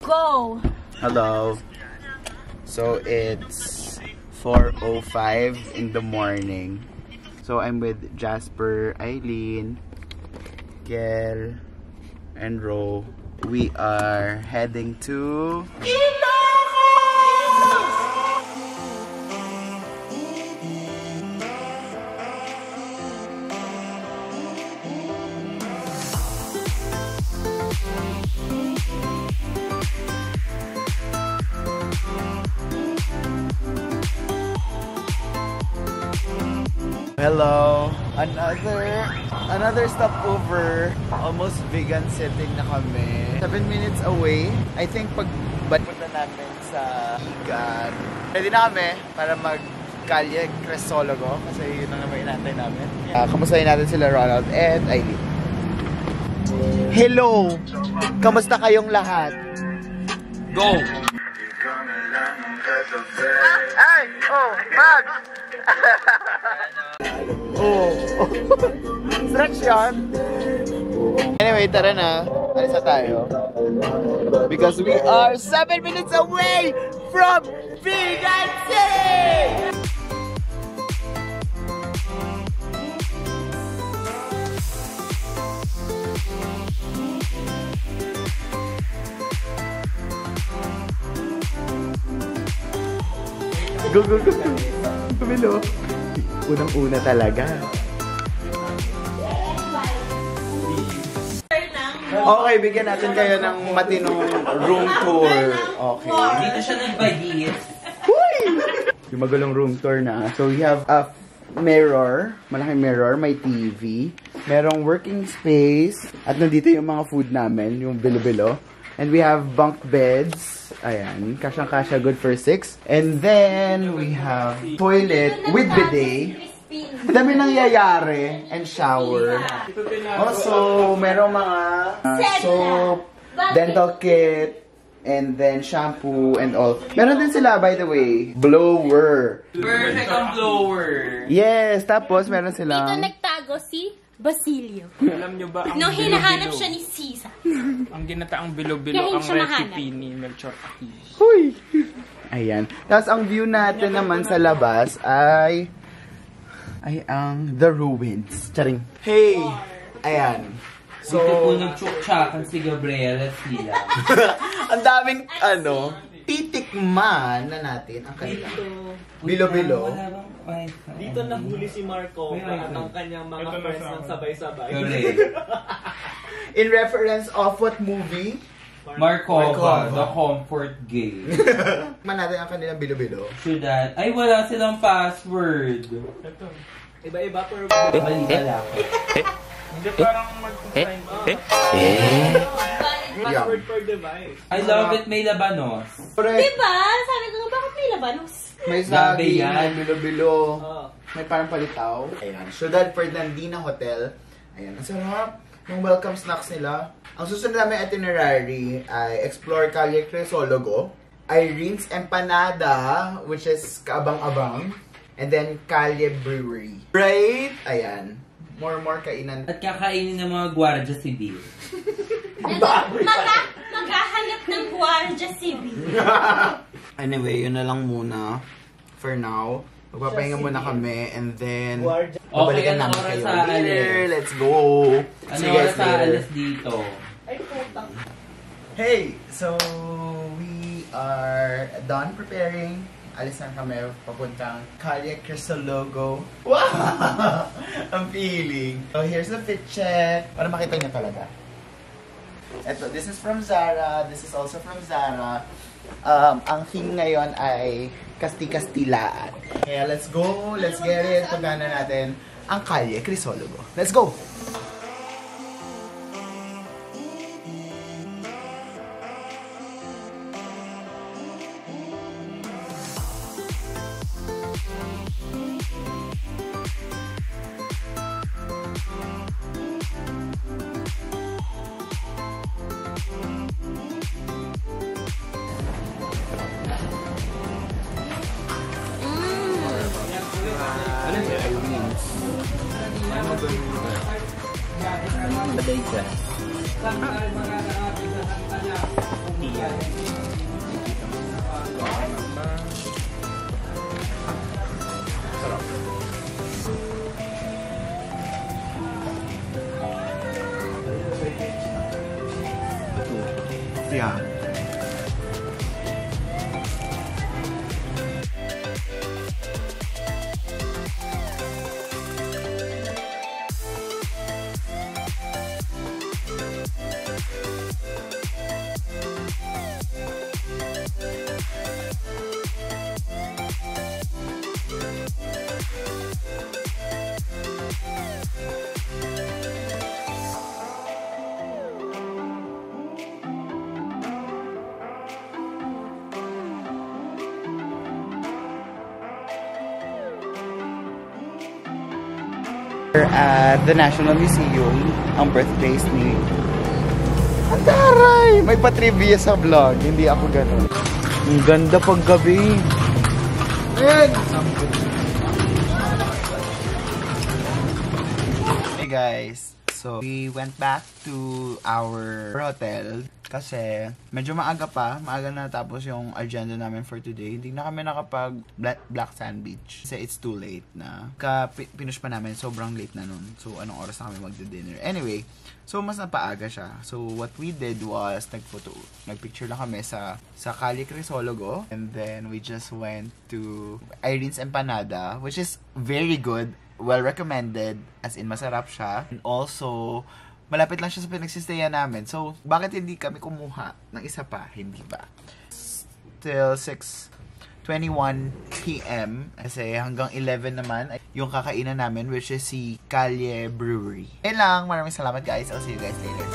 Go! Hello. So it's 4:05 in the morning. So I'm with Jasper, Eileen, Kel, and Ro. We are heading to Hello! Another stopover. Almost vegan setting na kami. 7 minutes away. I think pag punta namin sa vegan. Ready na kami para mag-Calle Crisologo kasi yun ang naman inantay namin. Kamustahin natin sila Ronald and Eileen. Hello! Kamusta kayong lahat? Go! Ay! Oh! Mags! Oh. Stretch yan. Anyway, tara na. Alis na tayo. Because we are 7 minutes away from Vegan City! Go, go, go, go. Tumilo. Unang-una talaga. Okay, bigyan natin kayo ng matinong room tour. Okay. Dito siya nagbayis. Huy! Yung magulong room tour na. So we have a mirror, malaking mirror, may TV, merong working space, at nandito yung mga food namin, yung bilo-bilo. And we have bunk beds. Ayan, kasyang-kasya, good for 6. And then, we have toilet with bidet. Ang dami nangyayari. And shower. Also, merong mga soap, dental kit, and then shampoo and all. Meron din sila, by the way, blower. Perfect ang blower. Yes, tapos meron sila. Dito nagtago si Basilio. Alam nyo ba ang Nung hinahanap siya ni Sisa. Ang ginataang bilo-bilo Kaya ang siya recipe ni Melchor Aquino. Huy! Ayan. Tapos ang view natin naman sa labas ay ang The Ruins. Charing. Hey! Ayan. So, dito po nagtsuktsakan si Gabriela sila. Ang daming, titikman na natin ang kanilang bilo-bilo. Dito nahuli si Marco at ang kanyang mga friends ng sabay-sabay. In reference of what movie? Markova, the comfort game. Man natin ang kanilang bilo-bilo. Should that? Ay, wala silang password. Iba-iba per Mali pala. Hindi parang mag-sign. password per device. I love it, may labanos. Correct. Diba? Sabi ko, bakit may labanos? May Grabe saging, yan. may bilo-bilo, Oh. may parang palitaw. Ayan, Ciudad Fernandina Hotel. Ayan, ang sarap. Yung welcome snacks nila. Ang susunod namin itinerary ay explore Calle Crisologo, Irene's Empanada, which is kaabang-abang, and then Calle Brewery. Right? Ayan. More kainan. At kakainin ng mga Guardia Civil. Maghahanap ng Guardia Civil. Anyway, yun na lang muna. For now. Magpapahinga muna kami and then babalikan namin oras kayo sa later. alis? Let's go! Ano See you guys oras sa later. alis dito? Hey! So, we are done preparing. Alis na kami papuntang Calle Crisologo. Wow! Ang feeling. So, here's the fit check. Para makita niyo talaga. Eto, this is from Zara. This is also from Zara. Ang theme ngayon ay Kasti-Kastilaan. Kaya let's go. Let's get it. Puntahan na natin ang Calle Crisologo. Let's go! Paday ka. We're at the National Museum, ang birthplace ni... Ang taray! May pa-trivia sa vlog, hindi ako ganun. Ang ganda pag gabi. Hey guys, so we went back to our hotel kasi medyo maaga na tapos yung agenda namin for today. Hindi na kami nakapag Black Sand Beach kasi it's too late na. Pinush pa namin, sobrang late na nun. So anong oras na kami magdi-dinner? Anyway, so mas napaaga siya. So what we did was nagpicture lang kami sa Calle Crisologo, and then we just went to Irene's Empanada, which is very good. Well recommended, as in masarap siya. And also, malapit lang siya sa pinagsistayan namin. So, bakit hindi kami kumuha ng isa pa? Hindi ba? Till 6:21 p.m. Kasi hanggang 11 naman yung kakainan namin, which is si Calle Brewery. Yan lang. Maraming salamat guys. I'll see you guys later.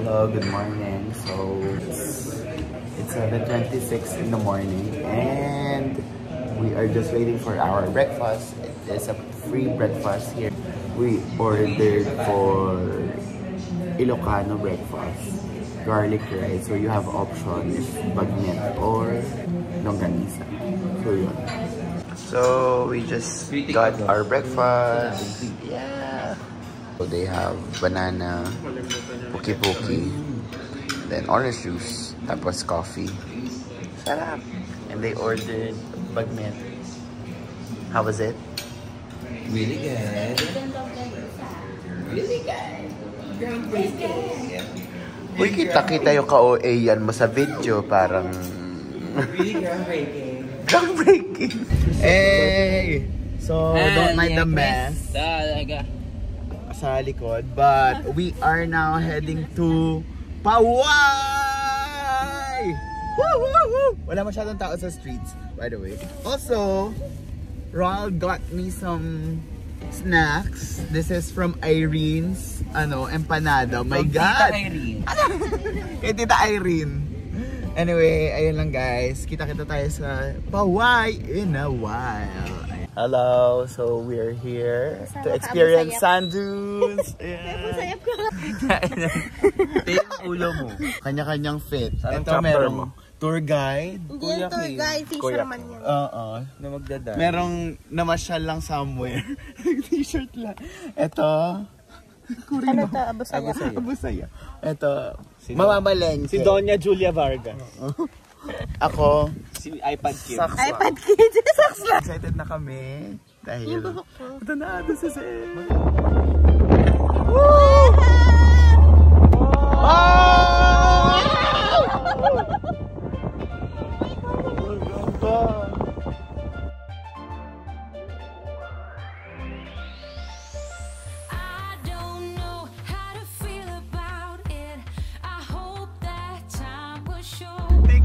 Hello, good morning. So it's 7:26 in the morning and we are just waiting for our breakfast. It is a free breakfast here. We ordered for Ilocano breakfast, garlic rice, so you have options bagnet or longganisa. So yun. So we just got our breakfast. Yeah. So they have banana, puki-puki, then orange juice, tapos coffee. Sarap! And they ordered bagnet. How was it? Really good. Really good. Uy, kita-kita yung ka-OA yan mo sa video, parang... Really groundbreaking. Groundbreaking! Hey! So, don't mind the mess Talaga. sa likod, but we are now heading to Paway! Woo, woo, woo! Wala masyadong tao sa streets, by the way. Also, Ronald got me some snacks. This is from Irene's empanada. My God! Tita Irene. Kay Tita Irene. Anyway, ayun lang guys. Kita-kita tayo sa Paway in a while. Hello, so we're here to experience sand dunes. Yeah. Ito yung ulo mo. Kanya-kanyang fit. Anong Ito chapter merong mo? tour guide. Hindi yung tour guide, fisherman yan. Oo. Na magdadaan. Merong namasyal lang somewhere. T-shirt lang. Ito. Ano to? Abusaya. Abusaya. Ito. Mamamalengke. Si Doña Julia Vargas. Ako. Si iPad Kid. iPad Kids. Saks lang. Excited na kami. Dahil... Yung buhok ko. Ito na. Ito sa Zen.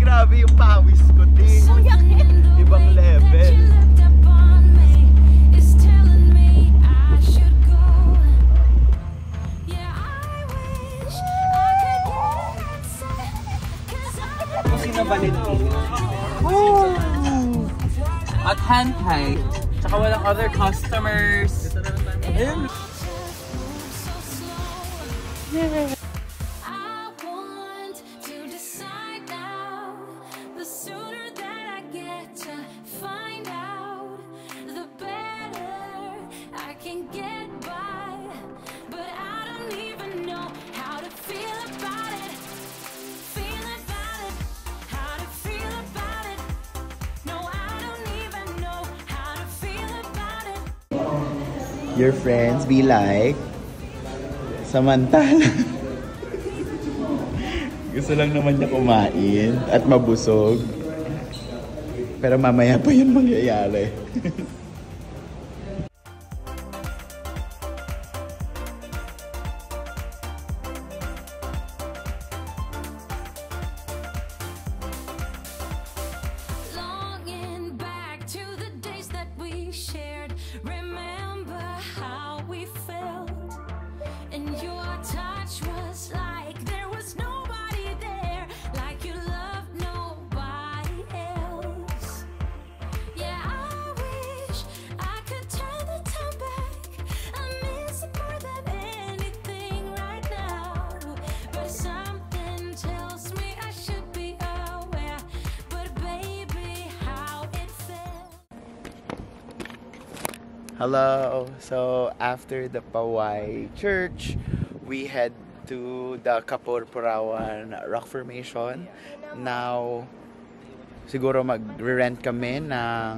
Grabe yung pawis ko, ting. Ibang level. Kung sino Valentin. At hand high. Tsaka walang other customers. I want to decide now. The sooner that I get to find out, the better I can get by. But I don't even know how to feel about it. Feel about it. How to feel about it. No, I don't even know how to feel about it. Your friends be like, samantala. Gusto lang naman niya kumain at mabusog. Pero mamaya pa yun mangyayari. Longing back to the days that we shared. Remember how we felt. And your touch was like there was nobody there. Like you loved nobody else. Yeah, I wish I could turn the time back. I miss it more than anything right now. But something tells me I should be aware. But baby, how it felt. Hello! So, after the Pawai Church, we head to the Kapurpurawan Rock Formation. Now, siguro mag-rent kami ng,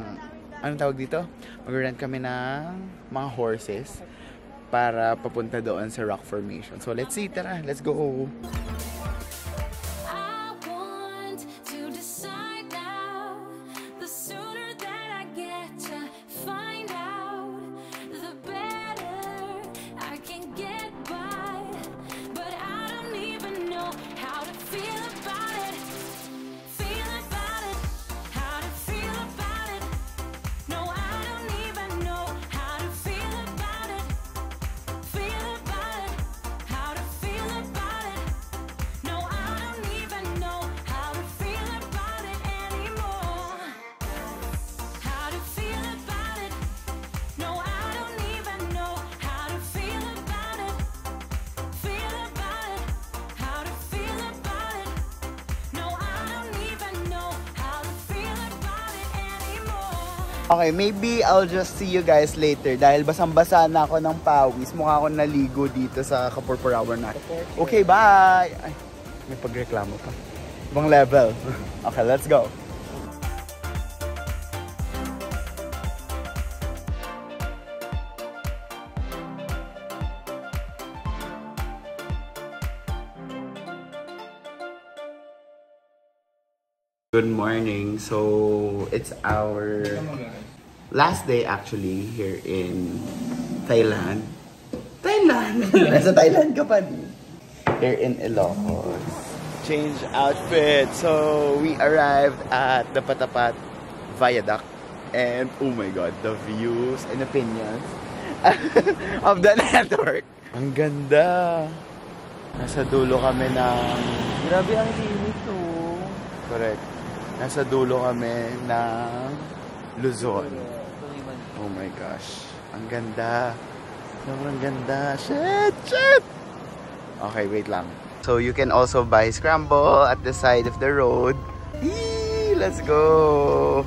anong tawag dito? Mag-rent kami ng mga horses para papunta doon sa Rock Formation. So, let's see, tara, let's go! I want to decide now. The sooner that I get to find out, the better I can get by. But I don't even know how to feel about it. Feel about it. How to feel about it. No, I don't even know how to feel about it. Feel about it. How to feel about it. No, I don't even know how to feel about it anymore. How to feel about it. No, I don't even know how to feel about it. Feel about it. How to feel about it. No, I don't even know how to feel about it anymore. Okay, maybe I'll just see you guys later dahil basang-basa na ako ng pawis. Mukha ako naligo dito sa Kapurpurawan na. Okay, bye! Ay, may pagreklamo pa. Ibang level. Okay, let's go. Good morning. So, it's our last day actually here in Thailand. Thailand! Nasa Thailand ka pa din. Here in Ilocos. Change outfit. So, we arrived at the Patapat Viaduct. And, oh my God, the views and opinions of the network. Ang ganda. Nasa dulo kami ng... Grabe ang init oh. Correct. Nasa dulo kami ng Luzon. Oh my gosh. Ang ganda. Sobrang ganda. Shit! Shit! Okay, wait lang. So, you can also buy scramble at the side of the road. Eee, let's go!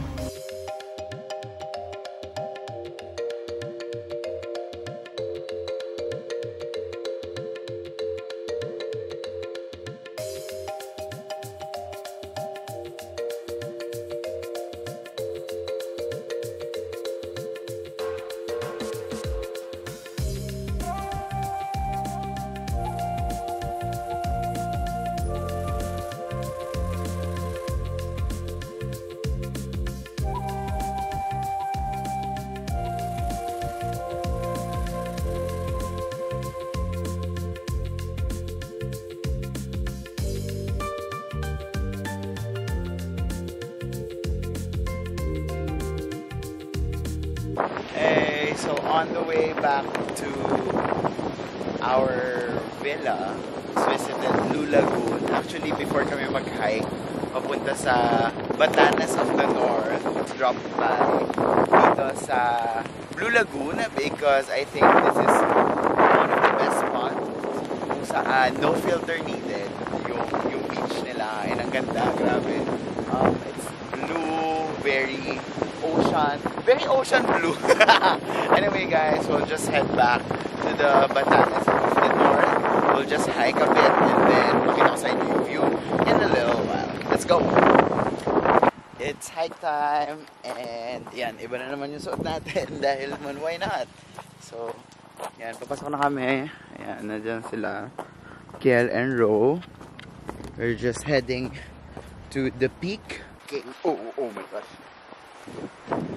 Hey, so on the way back to our villa, specifically Blue Lagoon. Actually, before kami mag-hike, papunta sa Batanes of the North. Drop by dito sa Blue Lagoon because I think this is one of the best spots kung saan no filter needed. Yung beach nila, and ang ganda, grabe. It's blue, very ocean blue. Anyway guys, we'll just head back to the Batanes of the North. We'll just hike a bit and then pakita ko sa inyo yung view in a little while. Let's go! It's hike time and yan, iba na naman yung suot natin dahil man, why not? So, yan, papasok na kami. Ayan, nandiyan sila, Kiel and Ro. We're just heading to the peak. Okay. Oh my gosh.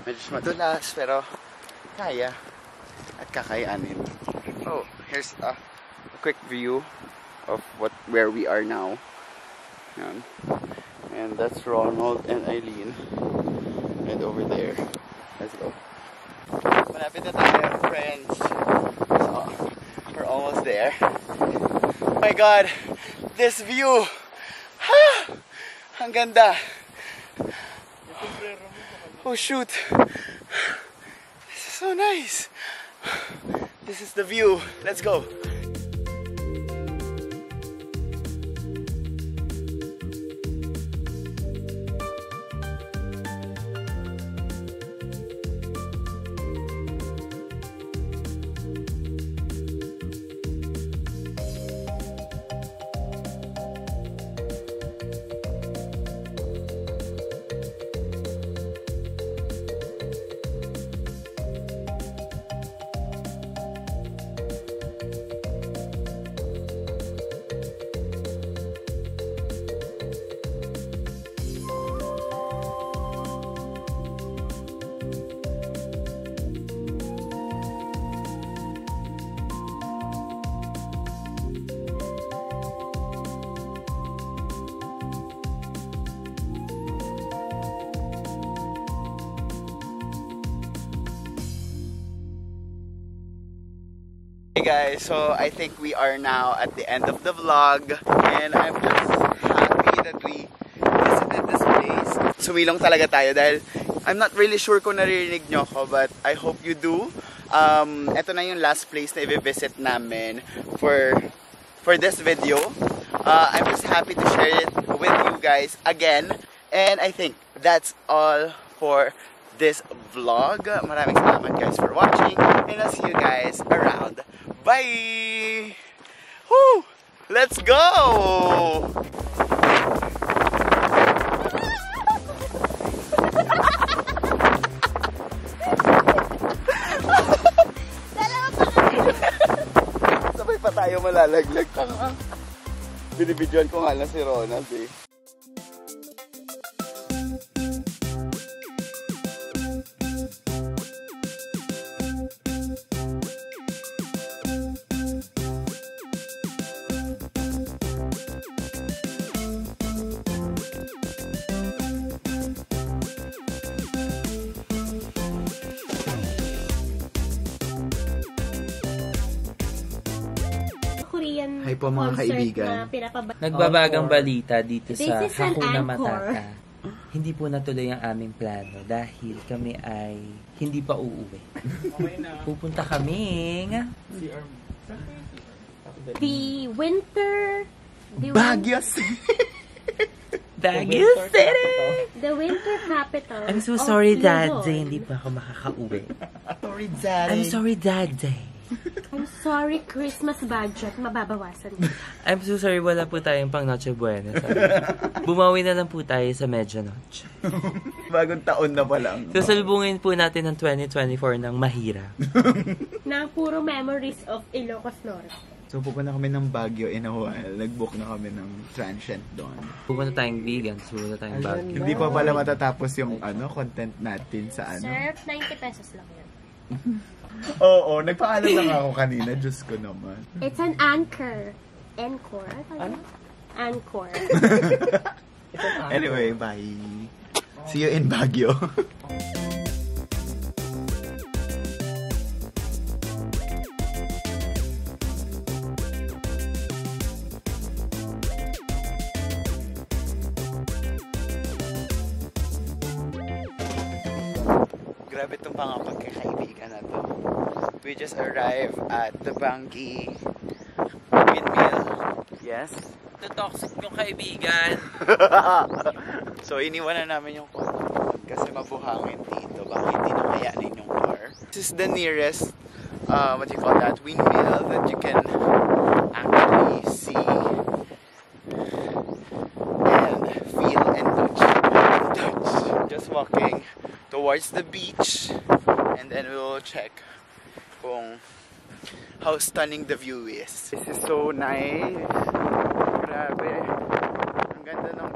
Medyo madulas pero kaya at kakayanin. Oh, here's a quick view of where we are now. Yan. And that's Ronald and Eileen. And over there. Let's go. Malapit na tayo, friends. So, we're almost there. Oh my God! This view! Ang ganda! Oh shoot! This is so nice! This is the view. Let's go! Hey guys, so I think we are now at the end of the vlog and I'm just happy that we visited this place. Sumilong talaga tayo dahil I'm not really sure kung naririnig nyo ko, but I hope you do. Ito na yung last place na i-visit namin for this video. I'm just happy to share it with you guys again, and I think that's all for this vlog. Maraming salamat guys for watching, and I'll see you guys around. Bye! Woo! Let's go! Sabay pa tayo malalaglag. Binibidyoan ko nga lang si Ronald eh. Hi po mga kaibigan. Nagbabagang balita dito This sa is an Hakuna anchor. Matata. Hindi po natuloy ang aming plano dahil kami ay hindi pa uuwi. Pupunta kaming The winter Baguio City! Baguio City! The winter capital. I'm so of sorry, Luzon. Daddy. Hindi pa ako makakauwi. Sorry, Daddy. I'm sorry, Daddy. I'm sorry, Christmas budget. Mababawasan. I'm so sorry, wala po tayong pang Noche Buena. Bumawi na lang po tayo sa Medianoche. Bagong taon na pa lang. Sasalubungin po natin ng 2024 ng mahirap. Na puro memories of Ilocos Norte. So pupunta kami ng Baguio in a while. Nag-book na kami ng transient doon. Pupunta tayong vegan, pupunta tayong Baguio. Hindi pa pala matatapos yung content natin sa Sir, 90 pesos lang yan. Oo, nagpaalam lang ako kanina. Diyos ko naman. It's an anchor. Encore? Ano? Anchor. Anyway, bye. See you in Baguio. Grabe itong mga pagkakaibigan na to. We just arrived at the Bangi Windmill. Yes? The toxic yung kaibigan. So, iniwan na namin yung car kasi mabuhangin dito. Baka hindi na kayanin yung car. This is the nearest, what do you call that, windmill that you can actually see and feel and touch. Just walking towards the beach and then we will check kung how stunning the view is. This is so nice. Grabe. Ang ganda ng